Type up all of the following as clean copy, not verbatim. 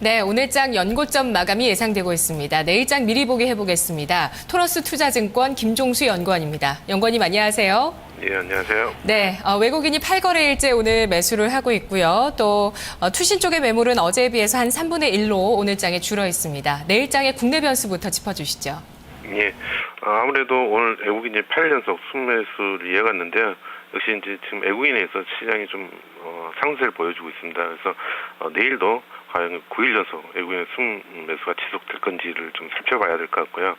네, 오늘장 연고점 마감이 예상되고 있습니다. 내일장 미리 보기 해보겠습니다. 토너스 투자증권 김종수 연구원입니다. 연구원님 안녕하세요. 예, 안녕하세요. 네, 외국인이 8거래일째 오늘 매수를 하고 있고요. 또 투신 쪽의 매물은 어제에 비해서 한 3분의 1로 오늘장에 줄어 있습니다. 내일장의 국내 변수부터 짚어주시죠. 예, 아무래도 오늘 외국인이 8연속 순매수를 이어갔는데요. 역시 이제 지금 외국인에서 시장이 좀 상승세를 보여주고 있습니다. 그래서 내일도 과연 9일 연속 외국인의 순매수가 지속될 건지를 좀 살펴봐야 될 것 같고요.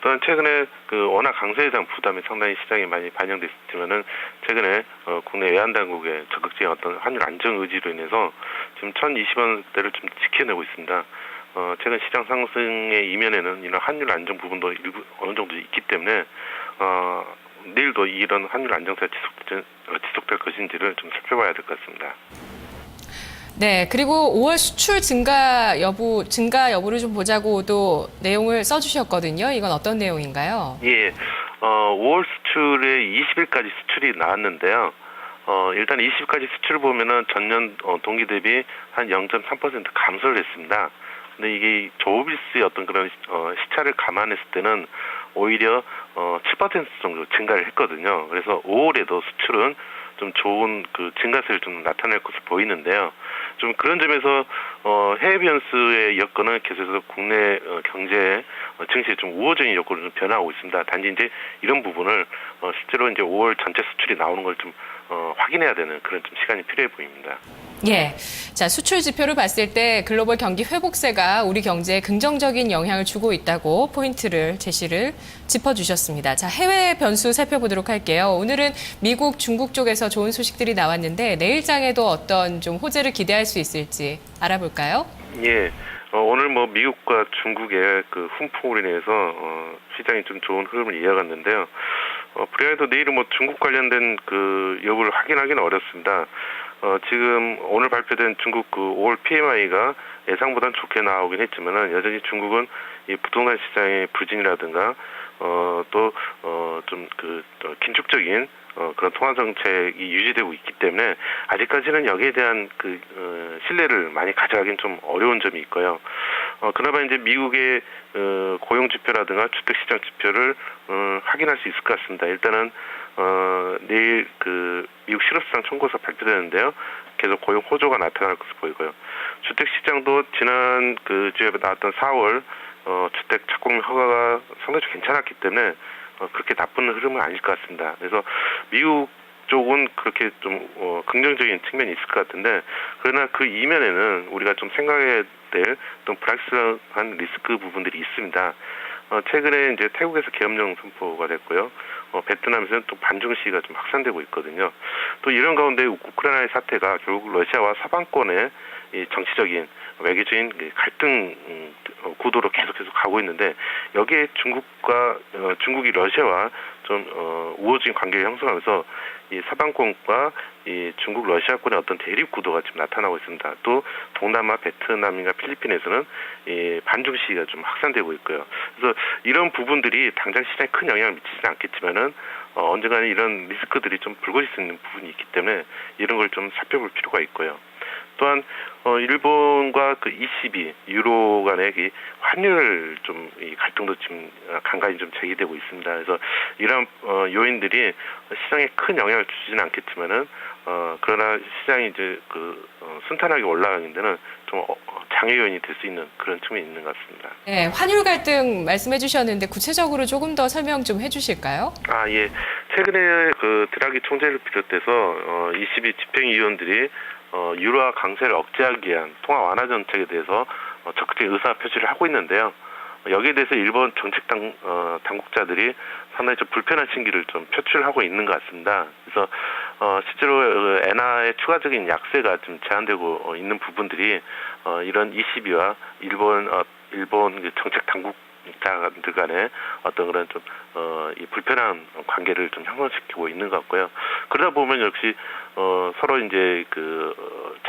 또한 최근에 그 원화 강세에 대한 부담이 상당히 시장에 많이 반영됐지만은 최근에 국내 외환 당국의 적극적인 어떤 환율 안정 의지로 인해서 지금 1,020원대를 좀 지켜내고 있습니다. 최근 시장 상승의 이면에는 이런 환율 안정 부분도 일부 어느 정도 있기 때문에 내일도 이런 환율 안정세가 지속될 것인지를 좀 살펴봐야 될 것 같습니다. 네, 그리고 5월 수출 증가 여부를 좀 보자고도 내용을 써주셨거든요. 이건 어떤 내용인가요? 예, 5월 수출에 20일까지 수출이 나왔는데요. 일단 20일까지 수출을 보면은 전년 동기 대비 한 0.3% 감소를 했습니다. 근데 이게 조비스의 어떤 그런 시차를 감안했을 때는 오히려 7% 정도 증가를 했거든요. 그래서 5월에도 수출은 좀 좋은 그 증가세를 좀 나타낼 것으로 보이는데요. 좀 그런 점에서 해외 변수의 여건은 계속해서 국내 경제 증시에 좀 우호적인 여건을 좀 변화하고 있습니다. 단지 이제 이런 부분을 실제로 이제 5월 전체 수출이 나오는 걸 좀 확인해야 되는 그런 좀 시간이 필요해 보입니다. 예. 자, 수출 지표를 봤을 때 글로벌 경기 회복세가 우리 경제에 긍정적인 영향을 주고 있다고 포인트를 제시를 짚어주셨습니다. 자, 해외 변수 살펴보도록 할게요. 오늘은 미국, 중국 쪽에서 좋은 소식들이 나왔는데 내일장에도 어떤 좀 호재를 기대할 수 있을지 알아볼까요? 예. 오늘 뭐 미국과 중국의 그 훈풍으로 인해서 시장이 좀 좋은 흐름을 이어갔는데요. 불행히도 내일은 뭐 중국 관련된 그 여부를 확인하기는 어렵습니다. 지금 오늘 발표된 중국 그 5월 PMI가 예상보다는 좋게 나오긴 했지만은 여전히 중국은 이 부동산 시장의 부진이라든가 또 좀 그 긴축적인 그런 통화 정책이 유지되고 있기 때문에 아직까지는 여기에 대한 그 신뢰를 많이 가져가기는 좀 어려운 점이 있고요. 그나마 이제 미국의 고용 지표라든가 주택 시장 지표를 확인할 수 있을 것 같습니다. 일단은 내일 그 미국 실업시장 청구서 발표되는데요. 계속 고용 호조가 나타날 것으로 보이고요. 주택 시장도 지난 그 주에 나왔던 4월 주택 착공 허가가 상당히 괜찮았기 때문에 그렇게 나쁜 흐름은 아닐 것 같습니다. 그래서 미국 쪽은 그렇게 좀 긍정적인 측면이 있을 것 같은데 그러나 그 이면에는 우리가 좀 생각해야 될 좀 불확실한 리스크 부분들이 있습니다. 최근에 이제 태국에서 계엄령 선포가 됐고요. 베트남에서는 또 반중 시위가 좀 확산되고 있거든요. 또 이런 가운데 우크라이나의 사태가 결국 러시아와 서방권의 이 정치적인 외교적인 갈등 구도로 계속해서 가고 있는데 여기에 중국이 러시아와 좀 우호적인 관계를 형성하면서 이 서방권과 이 중국 러시아권의 어떤 대립 구도가 지금 나타나고 있습니다. 또 동남아 베트남이나 필리핀에서는 이 반중 시위가 좀 확산되고 있고요. 그래서 이런 부분들이 당장 시장에 큰 영향을 미치지는 않겠지만은 언젠가는 이런 리스크들이 좀 불거질 수 있는 부분이 있기 때문에 이런 걸 좀 살펴볼 필요가 있고요. 또한 일본과 그 ECB 유로 간의 이 환율 좀 이 갈등도 지금 간간히 좀 제기되고 있습니다. 그래서 이런 요인들이 시장에 큰 영향을 주지는 않겠지만은 그러나 시장이 이제 그 순탄하게 올라가는 데는 좀 장애 요인이 될 수 있는 그런 측면이 있는 것 같습니다. 네, 환율 갈등 말씀해 주셨는데 구체적으로 조금 더 설명 좀 해주실까요? 예. 최근에 그 드라기 총재를 비롯해서 ECB 집행위원들이 유로화 강세를 억제하기 위한 통화 완화 정책에 대해서 적극적인 의사 표시를 하고 있는데요. 여기에 대해서 일본 정책 당국자들이 상당히 좀 불편한 심기를 좀 표출하고 있는 것 같습니다. 그래서 실제로 엔화의 추가적인 약세가 좀 제한되고 있는 부분들이 이런 ECB와 일본 정책 당국자들 간의 어떤 그런 좀 이 불편한 관계를 좀 형성시키고 있는 것 같고요. 그러다 보면 역시 서로 이제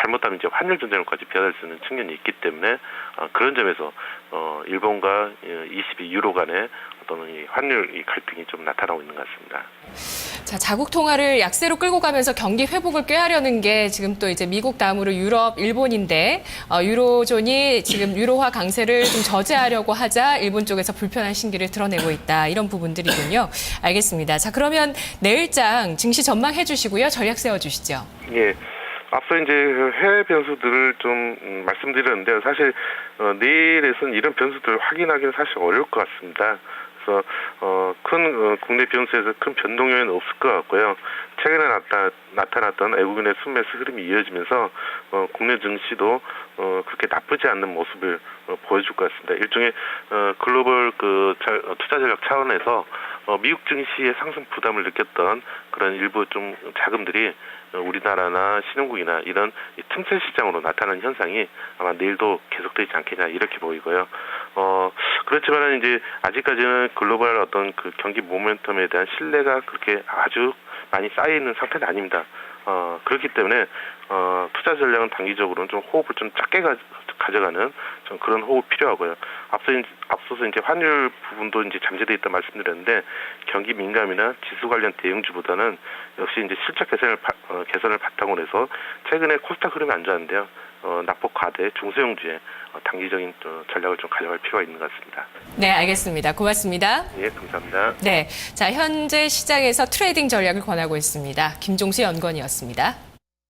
잘못하면 이제 환율 전쟁까지 비화될 수 있는 측면이 있기 때문에 그런 점에서 일본과 22 유로 간의 어떤 이 환율 이 갈등이 좀 나타나고 있는 것 같습니다. 자, 자, 자국 통화를 약세로 끌고 가면서 경기 회복을 꾀하려는 게 지금 또 이제 미국 다음으로 유럽, 일본인데 유로존이 지금 유로화 강세를 좀 저지하려고 하자 일본 쪽에서 불편한 신기를 드러내고 있다. 이런 부분들이군요. 알겠습니다. 자, 그러면 내일장 증시 전망해 주시고요. 전략 세워 주시죠. 예. 앞서 이제 해외 변수들을 좀 말씀드렸는데요. 사실 내일에서는 이런 변수들을 확인하기는 사실 어려울 것 같습니다. 그래서 큰 국내 변수에서 큰 변동 요인은 없을 것 같고요. 최근에 나타났던 외국인의 순매수 흐름이 이어지면서 국내 증시도 그렇게 나쁘지 않는 모습을 보여줄 것 같습니다. 일종의 글로벌 투자 전략 차원에서 미국 증시의 상승 부담을 느꼈던 그런 일부 좀 자금들이 우리나라나 신흥국이나 이런 틈새 시장으로 나타나는 현상이 아마 내일도 계속되지 않겠냐 이렇게 보이고요. 그렇지만은 이제 아직까지는 글로벌 어떤 그 경기 모멘텀에 대한 신뢰가 그렇게 아주 많이 쌓여 있는 상태는 아닙니다. 그렇기 때문에 투자 전략은 단기적으로는 좀 호흡을 좀 작게 가져가는 좀 그런 호흡이 필요하고요. 앞서서 이제 환율 부분도 이제 잠재돼 있다 말씀드렸는데 경기 민감이나 지수 관련 대형주보다는 역시 이제 실적 개선을 바탕으로 해서 최근에 코스닥 흐름이 안 좋았는데요. 낙폭 과대 중소형주의 단기적인 전략을 좀 가져갈 필요가 있는 것 같습니다. 네, 알겠습니다. 고맙습니다. 예, 감사합니다. 네, 자 현재 시장에서 트레이딩 전략을 권하고 있습니다. 김종수 연구원이었습니다.